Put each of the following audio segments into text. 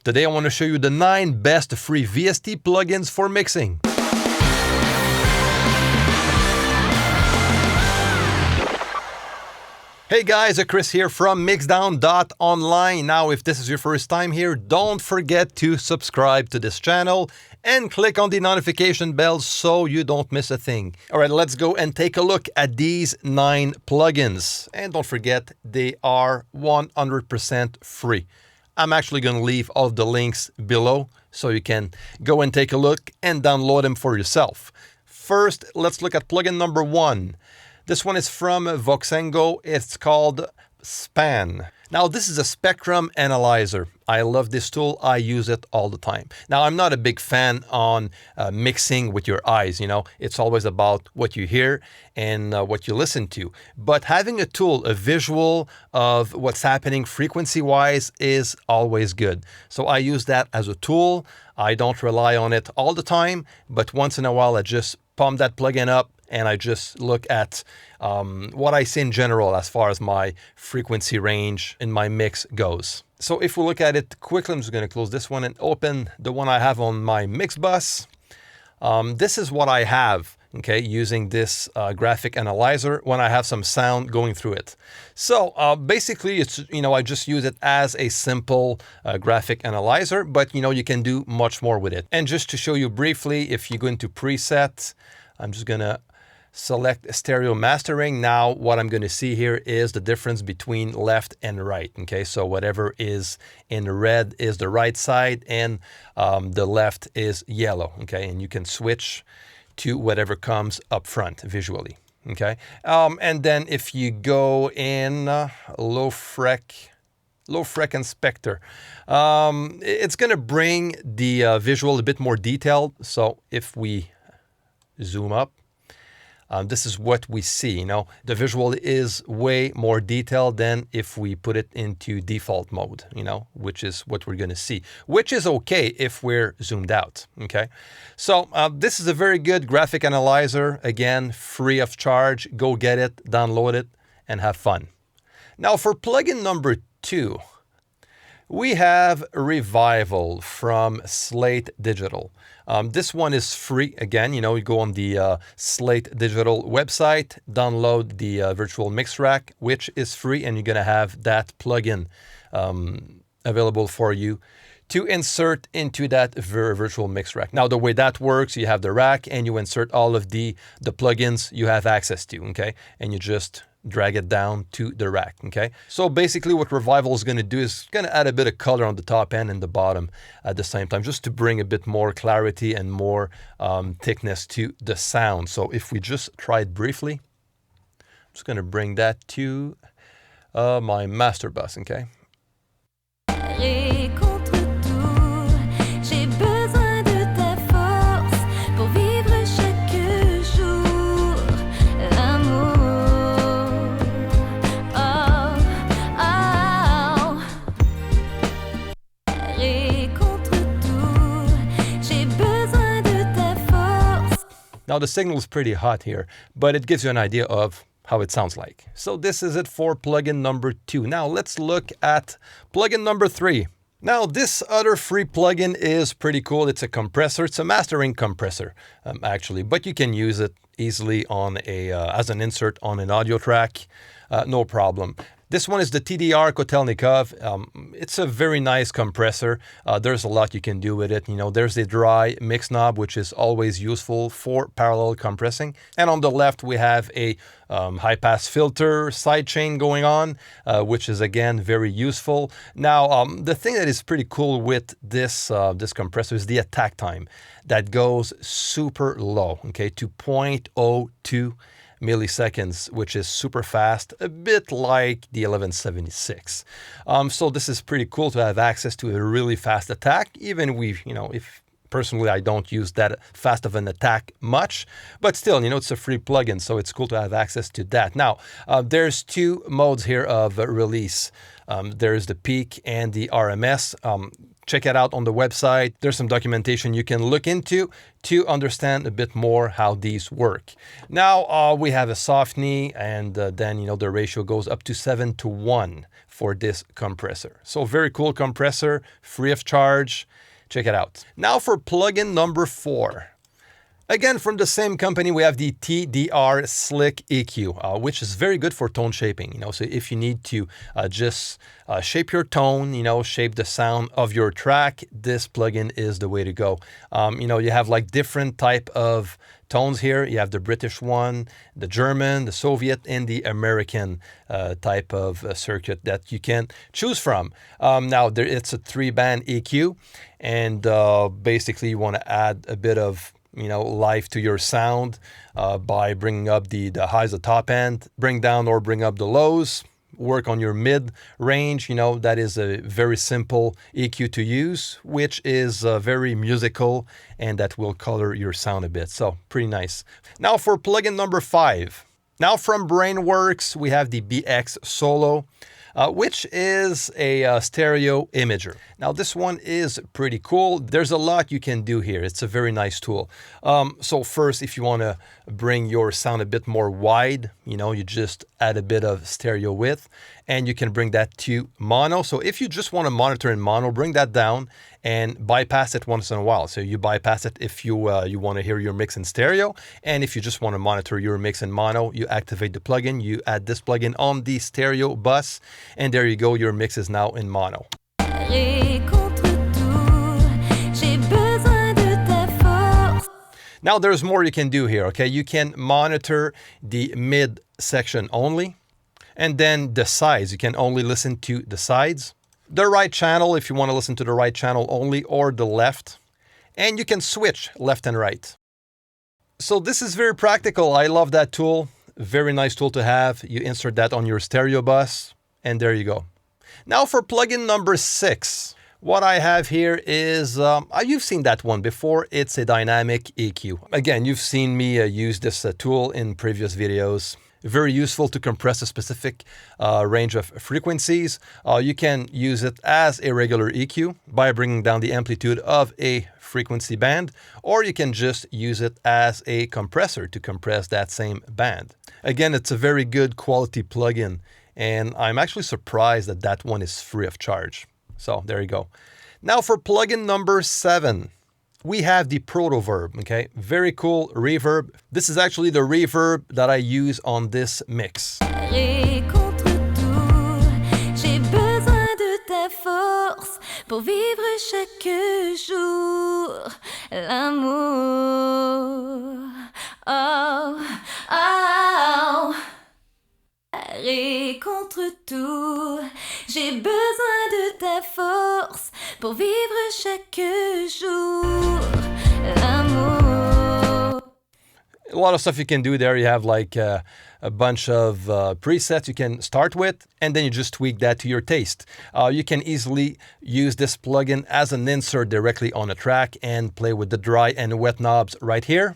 Today I want to show you the 9 best free VST plugins for mixing. Hey guys, Chris here from mixdown.online. Now, if this is your first time here, don't forget to subscribe to this channel and click on the notification bell so you don't miss a thing. All right, let's go and take a look at these 9 plugins. And don't forget, they are 100% free. I'm actually going to leave all the links below so you can go and take a look and download them for yourself. First, let's look at plugin number 1. This one is from Voxengo. It's called Span. Now, this is a spectrum analyzer. I love this tool. I use it all the time. Now, I'm not a big fan on mixing with your eyes. You know, it's always about what you hear and what you listen to. But having a tool, a visual of what's happening frequency-wise is always good. So I use that as a tool. I don't rely on it all the time, but once in a while, I just pump that plugin up and I just look at what I see in general as far as my frequency range in my mix goes. So if we look at it quickly, I'm just going to close this one and open the one I have on my mix bus. This is what I have, okay, using this graphic analyzer when I have some sound going through it. So basically, it's, you know, I just use it as a simple graphic analyzer, but, you know, you can do much more with it. And just to show you briefly, if you go into preset, I'm just going to select stereo mastering. Now what I'm going to see here is the difference between left and right. Okay, so whatever is in red is the right side and the left is yellow. Okay, and you can switch to whatever comes up front visually. Okay, and then if you go in low frec inspector, it's going to bring the visual a bit more detailed. So if we zoom up, this is what we see. You know, the visual is way more detailed than if we put it into default mode, you know, which is what we're going to see, which is okay if we're zoomed out. Okay, so this is a very good graphic analyzer. Again, free of charge. Go get it, download it, and have fun. Now for plugin number 2, we have Revival from Slate Digital. This one is free. Again, you know, you go on the Slate Digital website, download the virtual mix rack, which is free, and you're going to have that plugin available for you to insert into that virtual mix rack. Now, the way that works, you have the rack and you insert all of the plugins you have access to, okay? And you just drag it down to the rack, okay? So basically what Revival is going to do is going to add a bit of color on the top end and the bottom at the same time, just to bring a bit more clarity and more thickness to the sound. So if we just try it briefly, I'm just going to bring that to my master bus, okay? Now the signal is pretty hot here, but it gives you an idea of how it sounds like. So this is it for plugin number 2. Now let's look at plugin number 3. Now this other free plugin is pretty cool. It's a compressor. It's a mastering compressor, actually, but you can use it easily on as an insert on an audio track, no problem. This one is the TDR Kotelnyk. It's a very nice compressor. There's a lot you can do with it. You know, there's the dry mix knob, which is always useful for parallel compressing. And on the left, we have a high-pass filter sidechain going on, which is, again, very useful. Now, the thing that is pretty cool with this compressor is the attack time that goes super low, okay, to 0.02 milliseconds, which is super fast, a bit like the 1176. So this is pretty cool to have access to a really fast attack, even if personally I don't use that fast of an attack much, but still, you know, it's a free plugin, so it's cool to have access to that. Now, there's 2 modes here of release. There's the peak and the RMS. check it out on the website. There's some documentation you can look into to understand a bit more how these work. Now we have a soft knee, and then the ratio goes up to 7:1 for this compressor. So very cool compressor, free of charge. Check it out. Now for plugin number 4. Again, from the same company, we have the TDR Slick EQ, which is very good for tone shaping. So if you need to just shape your tone, shape the sound of your track, this plugin is the way to go. You have like different type of tones here. You have the British one, the German, the Soviet, and the American type of circuit that you can choose from. Now, it's a 3-band EQ, and basically you want to add a bit of life to your sound by bringing up the highs, the top end, bring down or bring up the lows, work on your mid range. That is a very simple EQ to use, which is very musical, and that will color your sound a bit. So pretty nice. Now for plugin number 5. Now from Brainworks, we have the BxSolo, which is a stereo imager. Now this one is pretty cool. There's a lot you can do here. It's a very nice tool. So first, if you want to bring your sound a bit more wide, you just add a bit of stereo width, and you can bring that to mono. So if you just want to monitor in mono, bring that down and bypass it once in a while. So you bypass it if you want to hear your mix in stereo, and if you just want to monitor your mix in mono, you activate the plugin, you add this plugin on the stereo bus, and there you go, your mix is now in mono. Now there's more you can do here, okay? You can monitor the mid section only, and then the sides. You can only listen to the sides. The right channel, if you want to listen to the right channel only, or the left. And you can switch left and right. So this is very practical. I love that tool. Very nice tool to have. You insert that on your stereo bus, and there you go. Now for plugin number 6. What I have here is, you've seen that one before. It's a dynamic EQ. Again, you've seen me use this tool in previous videos. Very useful to compress a specific range of frequencies. You can use it as a regular EQ by bringing down the amplitude of a frequency band, or you can just use it as a compressor to compress that same band. Again, it's a very good quality plugin, and I'm actually surprised that that one is free of charge. So there you go. Now for plugin number 7. We have the ProtoVerb, okay? Very cool reverb. This is actually the reverb that I use on this mix. Pour vivre chaque jour l'amour. Oh, oh. Arrêt contre tout. J'ai besoin de ta force pour vivre chaque jour l'amour. A lot of stuff you can do there. You have like a bunch of presets you can start with, and then you just tweak that to your taste. You can easily use this plugin as an insert directly on a track and play with the dry and wet knobs right here.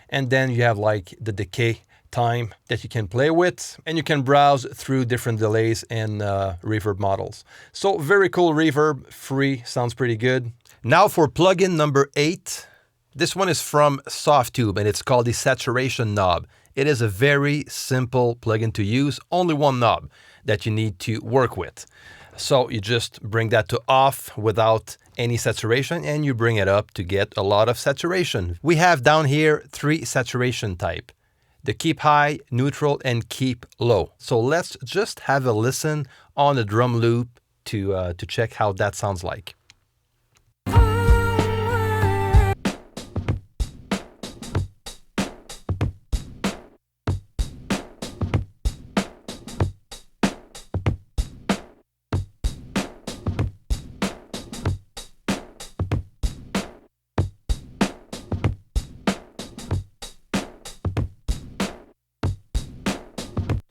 And then you have like the decay time that you can play with, and you can browse through different delays and reverb models. So very cool reverb, free, sounds pretty good. Now for plugin number 8. This one is from Softtube, and it's called the saturation knob. It is a very simple plugin to use, only one knob that you need to work with. So you just bring that to off without any saturation, and you bring it up to get a lot of saturation. We have down here 3 saturation type: the keep high, neutral, and keep low. So let's just have a listen on the drum loop to check how that sounds like.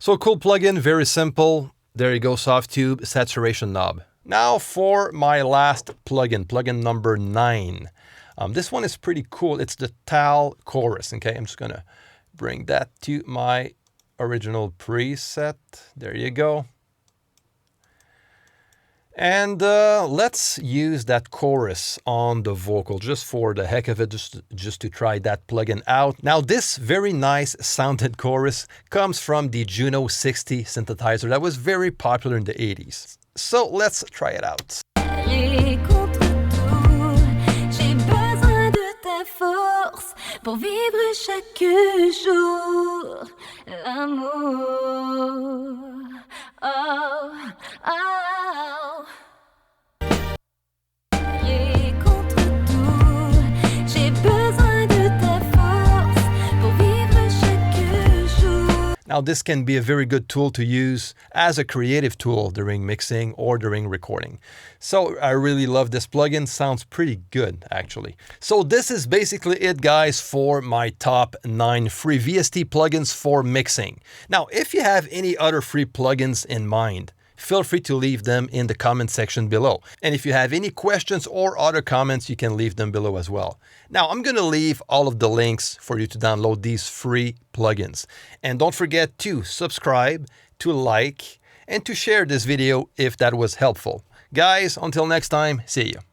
So cool plugin, very simple. There you go, Softtube saturation knob. Now for my last plugin, plugin number 9. This one is pretty cool. It's the Tal chorus. Okay, I'm just gonna bring that to my original preset. There you go. And let's use that chorus on the vocal just for the heck of it, just to try that plugin out. Now, this very nice sounded chorus comes from the Juno 60 synthesizer that was very popular in the 80s. So let's try it out. Pour vivre chaque jour l'amour. Oh, oh. Et contre tout, j'ai besoin de ta force pour vivre chaque jour. Now, this can be a very good tool to use as a creative tool during mixing or during recording. So I really love this plugin. Sounds pretty good, actually. So this is basically it, guys, for my top 9 free VST plugins for mixing. Now, if you have any other free plugins in mind, feel free to leave them in the comment section below. And if you have any questions or other comments, you can leave them below as well. Now, I'm going to leave all of the links for you to download these free plugins. And don't forget to subscribe, to like, and to share this video if that was helpful. Guys, until next time, see you.